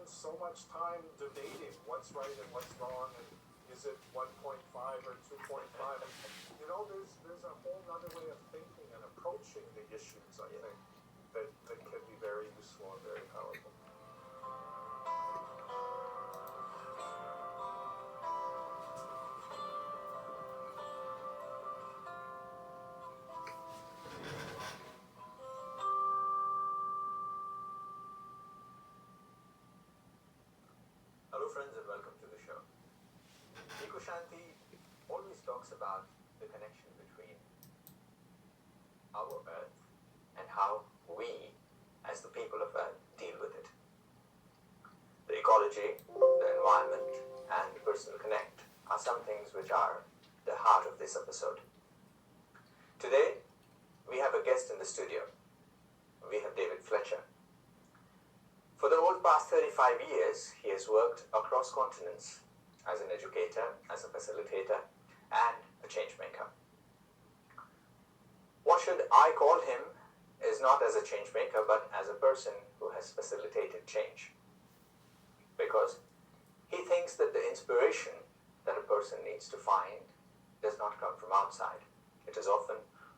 so much time debating what's right and what's wrong, and is it 1.5 or 2.5? You know, there's a whole other way of thinking and approaching the issues, I think, that can be very useful and very powerful. Hello friends and welcome to the show. Shanti always talks about the connection between our Earth and how we, as the people of Earth, deal with it. The ecology, the environment, and the personal connect are some things which are the heart of this episode. Today, we have a guest in the studio. We have David Fletcher. For the whole past 35 years, he has worked across continents as an educator, as a facilitator, and a change maker. What should I call him is not as a change maker, but as a person who has facilitated change. Because he thinks that the inspiration that a person needs to find does not come from outside. It is often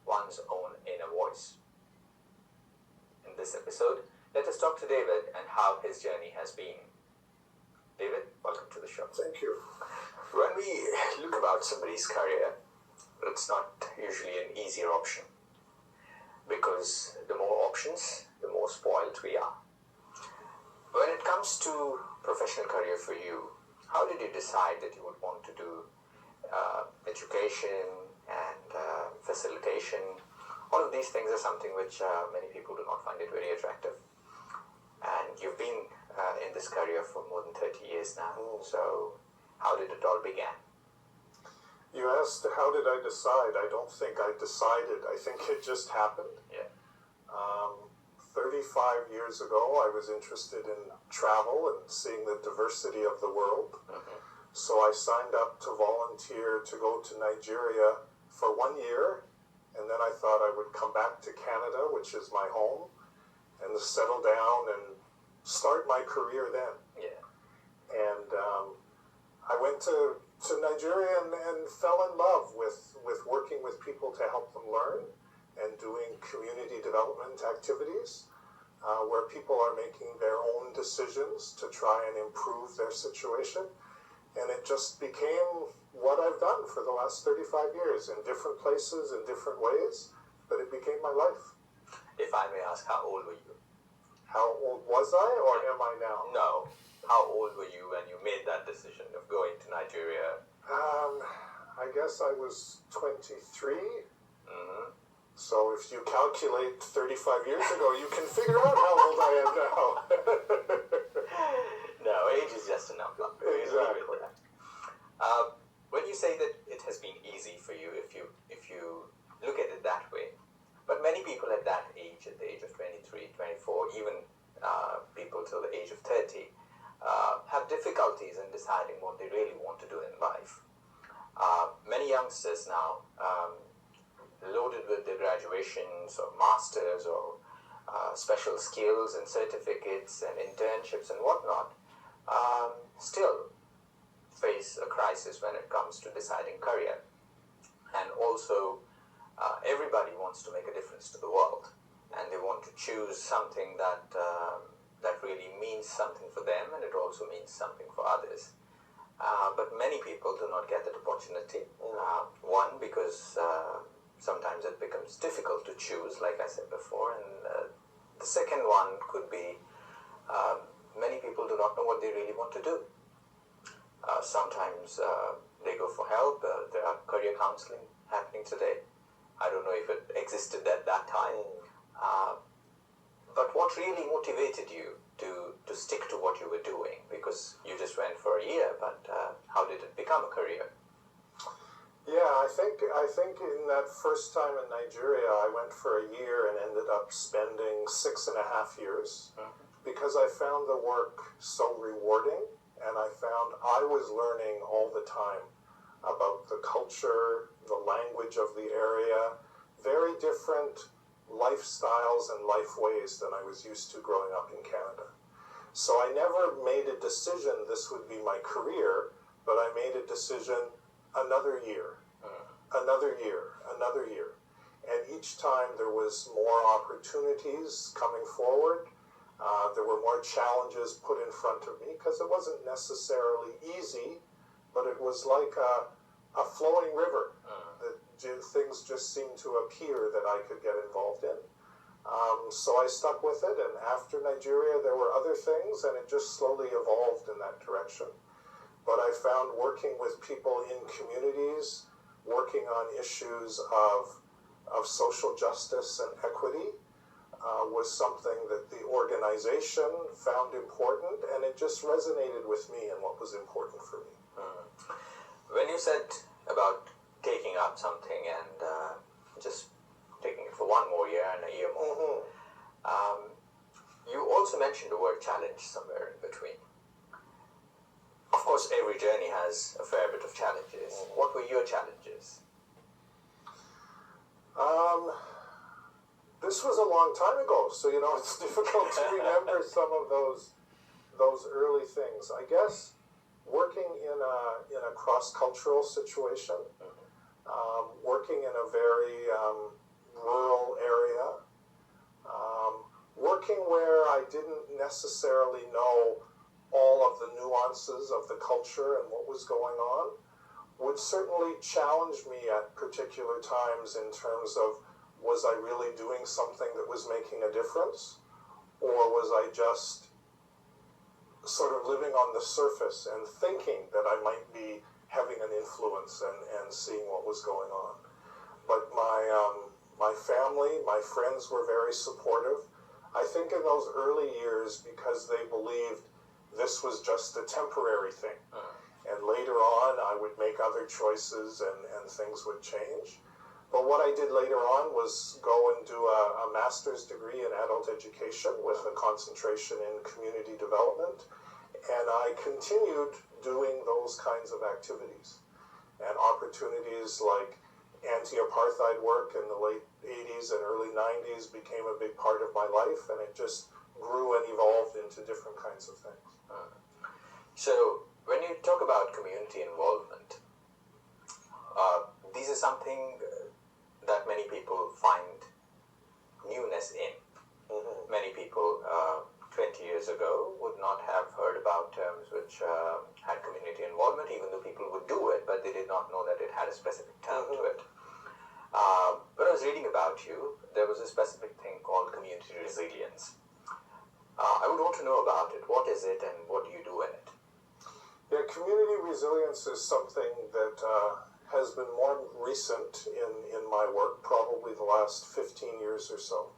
one's own inner voice. In this episode, let us talk to David and how his journey has been. David, welcome to the show. Thank you. When we look about somebody's career, it's not usually an easier option, because the more options, the more spoiled we are. When it comes to professional career for you, how did you decide that you would want to do education and facilitation? All of these things are something which many people do not find it very attractive. And you've been in this career for more than 30 years now. So how did it all begin? You asked, how did I decide? I don't think I decided. I think it just happened. Yeah. 35 years ago, I was interested in travel and seeing the diversity of the world. Mm-hmm. So I signed up to volunteer to go to Nigeria for 1 year. And then I thought I would come back to Canada, which is my home, and settle down and start my career then. Yeah. And I went to Nigeria and fell in love with working with people to help them learn and doing community development activities where people are making their own decisions to try and improve their situation. And it just became what I've done for the last 35 years in different places, in different ways, but it became my life. If I may ask, how old were you? How old was I, or am I now? No. How old were you when you made that decision of going to Nigeria? I guess I was 23. Mm-hmm. So if you calculate 35 years ago, you can figure out how old I am now. No, age is just a number. Exactly. When you say that it has been easy for you, if you look at it that way, but many people at that age, at the age of 23, 24, even people till the age of 30, have difficulties in deciding what they really want to do in life. Many youngsters now, loaded with their graduations or masters or special skills and certificates and internships and whatnot, still face a crisis when it comes to deciding career. And also, everybody wants to make a difference to the world, and they want to choose something that really means something for them, and it also means something for others. But many people do not get that opportunity. One, because sometimes it becomes difficult to choose, like I said before, and the second one could be many people do not know what they really want to do. Sometimes they go for help. There are career counseling happening today. I don't know if it existed at that time. But what really motivated you to stick to what you were doing? Because you just went for a year, but how did it become a career? Yeah, I think in that first time in Nigeria, I went for a year and ended up spending 6.5 years because I found the work so rewarding, and I found I was learning all the time about the culture, the language of the area, very different lifestyles and life ways than I was used to growing up in Canada. So I never made a decision this would be my career, but I made a decision another year, another year, another year. And each time there was more opportunities coming forward. There were more challenges put in front of me because it wasn't necessarily easy, but it was like a flowing river that things just seemed to appear that I could get involved in. So I stuck with it, and after Nigeria there were other things, and it just slowly evolved in that direction. But I found working with people in communities, working on issues of social justice and equity was something that the organization found important, and it just resonated with me and what was important for me. When you said about taking up something and just taking it for one more year and a year more, you also mentioned the word challenge somewhere in between. Of course, every journey has a fair bit of challenges. What were your challenges? This was a long time ago, so it's difficult to remember some of those early things. I guess working in a cross-cultural situation, working in a very rural area, working where I didn't necessarily know all of the nuances of the culture and what was going on, would certainly challenge me at particular times in terms of, was I really doing something that was making a difference? Or was I just sort of living on the surface and thinking that I might be having an influence and seeing what was going on? But my family, my friends were very supportive. I think in those early years, because they believed this was just a temporary thing. And later on, I would make other choices and things would change. But what I did later on was go and do a master's degree in adult education with a concentration in community development. And I continued doing those kinds of activities. And opportunities like anti-apartheid work in the late 80s and early 90s became a big part of my life, and it just grew and evolved into different kinds of things. So, when you talk about community involvement, these are something that many people find newness in. Many people 20 years ago would not have heard about terms which had community involvement, even though people would do it, but they did not know that it had a specific term to it. When I was reading about you, there was a specific thing called community resilience. I would want to know about it. What is it and what do you do in it? Yeah, community resilience is something that has been more recent in my work, probably the last 15 years or so.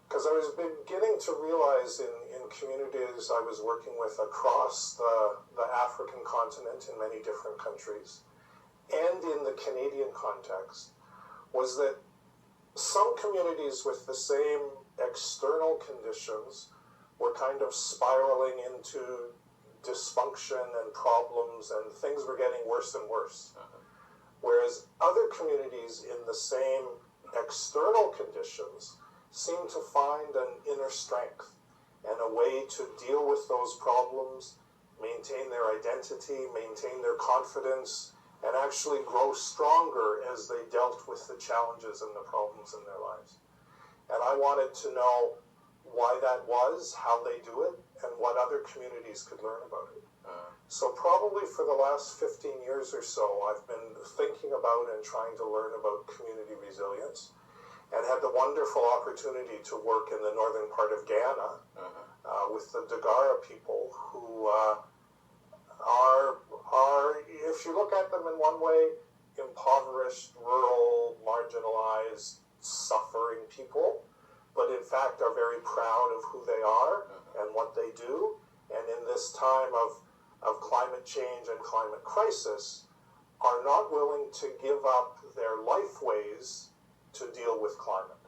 Because I was beginning to realize in communities I was working with across the African continent in many different countries, and in the Canadian context, was that some communities with the same external conditions were kind of spiraling into dysfunction and problems, and things were getting worse and worse. Whereas other communities in the same external conditions seem to find an inner strength and a way to deal with those problems, maintain their identity, maintain their confidence, and actually grow stronger as they dealt with the challenges and the problems in their lives. And I wanted to know why that was, how they do it, and what other communities could learn about it. So probably for the last 15 years or so, I've been thinking about and trying to learn about community resilience, and had the wonderful opportunity to work in the northern part of Ghana with the Dagara people, who are, if you look at them in one way, impoverished, rural, marginalized, suffering people, but in fact are very proud of who they are and what they do. And in this time of climate change and climate crisis, are not willing to give up their life ways to deal with climate,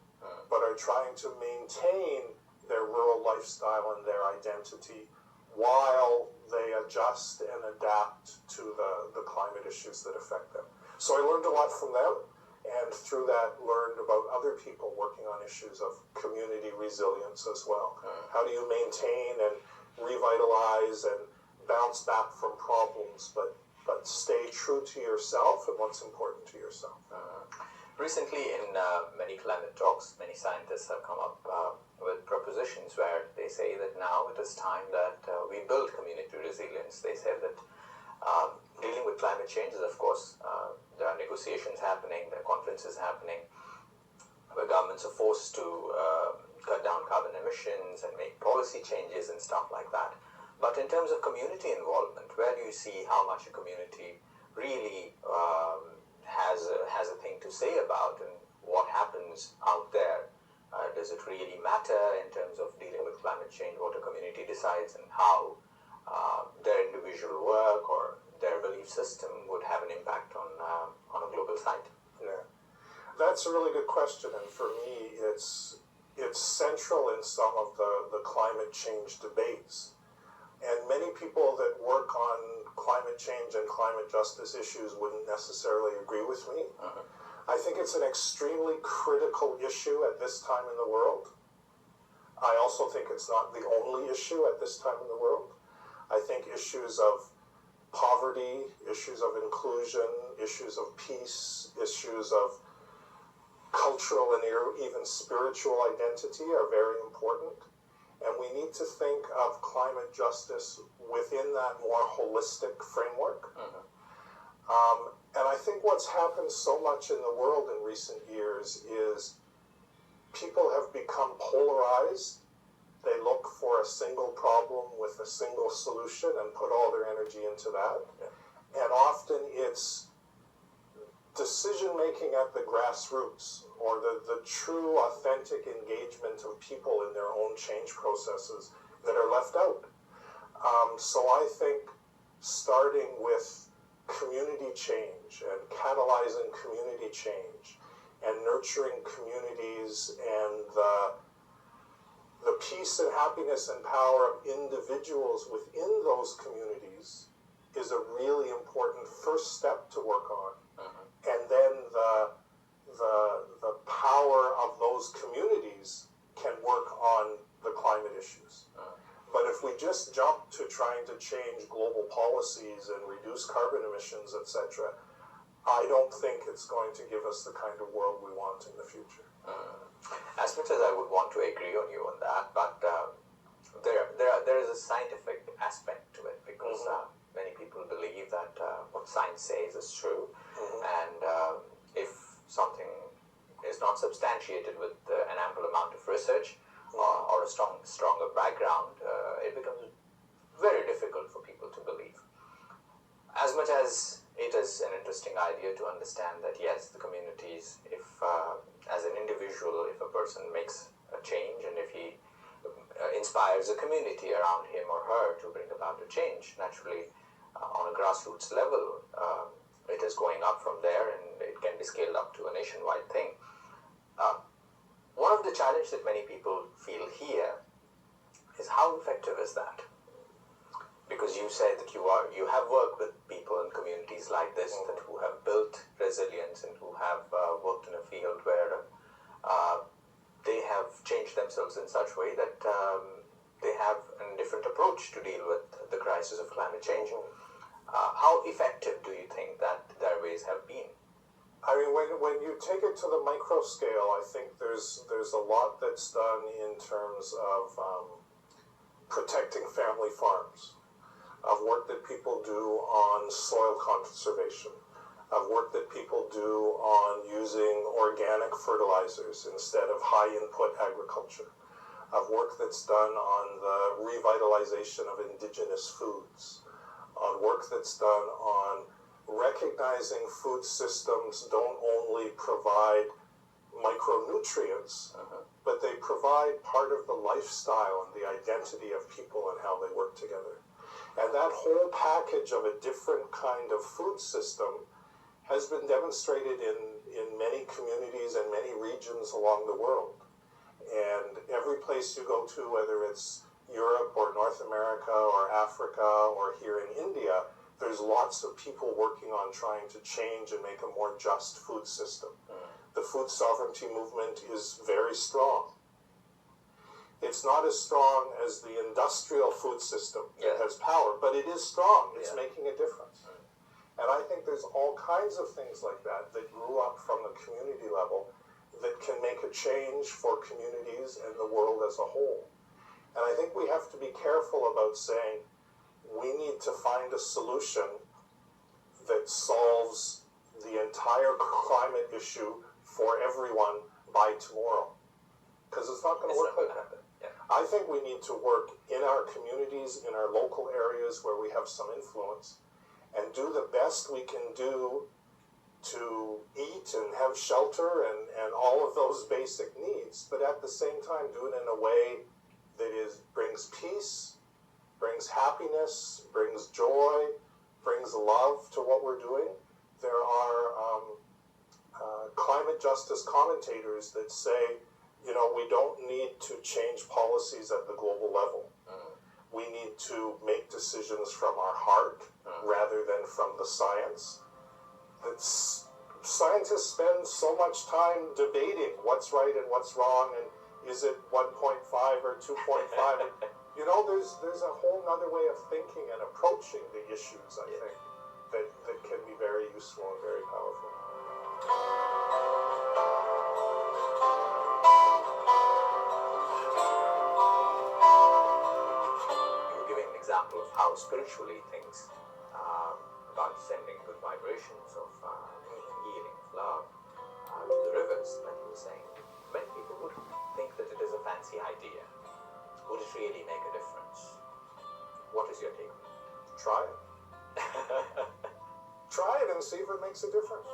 but are trying to maintain their rural lifestyle and their identity while they adjust and adapt to the climate issues that affect them. So I learned a lot from them, and through that learned about other people working on issues of community resilience as well. How do you maintain and revitalize and bounce back from problems, but stay true to yourself and what's important to yourself. Recently, in many climate talks, many scientists have come up with propositions where they say that now it is time that we build community resilience. They say that dealing with climate change is, of course, there are negotiations happening, there are conferences happening, where governments are forced to cut down carbon emissions and make policy changes and stuff like that. But in terms of community involvement, where do you see how much a community really has a thing to say about, and what happens out there? Does it really matter in terms of dealing with climate change, what a community decides and how their individual work or their belief system would have an impact on a global site? Yeah, that's a really good question, and for me, it's central in some of the climate change debates. And many people that work on climate change and climate justice issues wouldn't necessarily agree with me. I think it's an extremely critical issue at this time in the world. I also think it's not the only issue at this time in the world. I think issues of poverty, issues of inclusion, issues of peace, issues of cultural and even spiritual identity are very important. And we need to think of climate justice within that more holistic framework. And I think what's happened so much in the world in recent years is people have become polarized. They look for a single problem with a single solution and put all their energy into that. And often it's decision-making at the grassroots, or the true, authentic engagement of people in their own change processes that are left out. So I think starting with community change and catalyzing community change and nurturing communities and the peace and happiness and power of individuals within those communities is a really important first step to work on. And then the power of those communities can work on the climate issues. But if we just jump to trying to change global policies and reduce carbon emissions, etc., I don't think it's going to give us the kind of world we want in the future. As much as I would want to agree on you on that, but there is a scientific aspect to it, because many people believe that what science says is true, and if something is not substantiated with an ample amount of research or a stronger background, it becomes very difficult for people to believe. As much as it is an interesting idea to understand that yes, the communities, if as an individual, if a person makes a change and if he inspires a community around him or her to bring about a change, naturally on a grassroots level, it is going up from there and it can be scaled up to a nationwide thing. One of the challenges that many people feel here is how effective is that? Because you said that you have worked with people in communities like this that who have built resilience and who have worked in a field where they have changed themselves in such way that they have a different approach to deal with the crisis of climate change. How effective do you think that their ways have been? I mean, when you take it to the micro scale, I think there's a lot that's done in terms of protecting family farms, of work that people do on soil conservation, of work that people do on using organic fertilizers instead of high input agriculture, of work that's done on the revitalization of indigenous foods, on work that's done on recognizing food systems don't only provide micronutrients, but they provide part of the lifestyle and the identity of people and how they work together. And that whole package of a different kind of food system has been demonstrated in many communities and many regions along the world. And every place you go to, whether it's Europe or North America or Africa or here in India, there's lots of people working on trying to change and make a more just food system. The food sovereignty movement is very strong. It's not as strong as the industrial food system that Yeah. has power, but it is strong. It's Yeah. making a difference. And I think there's all kinds of things like that that grew up from the community level that can make a change for communities and the world as a whole. And I think we have to be careful about saying we need to find a solution that solves the entire climate issue for everyone by tomorrow. Because it's not going to work like that. Happen. Yeah. I think we need to work in our communities, in our local areas where we have some influence, and do the best we can do to eat and have shelter and all of those basic needs, but at the same time do it in a way that brings peace, brings happiness, brings joy, brings love to what we're doing. There are climate justice commentators that say, we don't need to change policies at the global level. We need to make decisions from our heart rather than from the science. Scientists spend so much time debating what's right and what's wrong, and is it 1.5 or 2.5? There's a whole other way of thinking and approaching the issues, I think, that can be very useful and very powerful. You were giving an example of how spiritually things about sending good vibrations of healing, of love to the rivers that you were saying. Many people would think that it is a fancy idea. Would it really make a difference? What is your take on it? Try it. Try it and see if it makes a difference.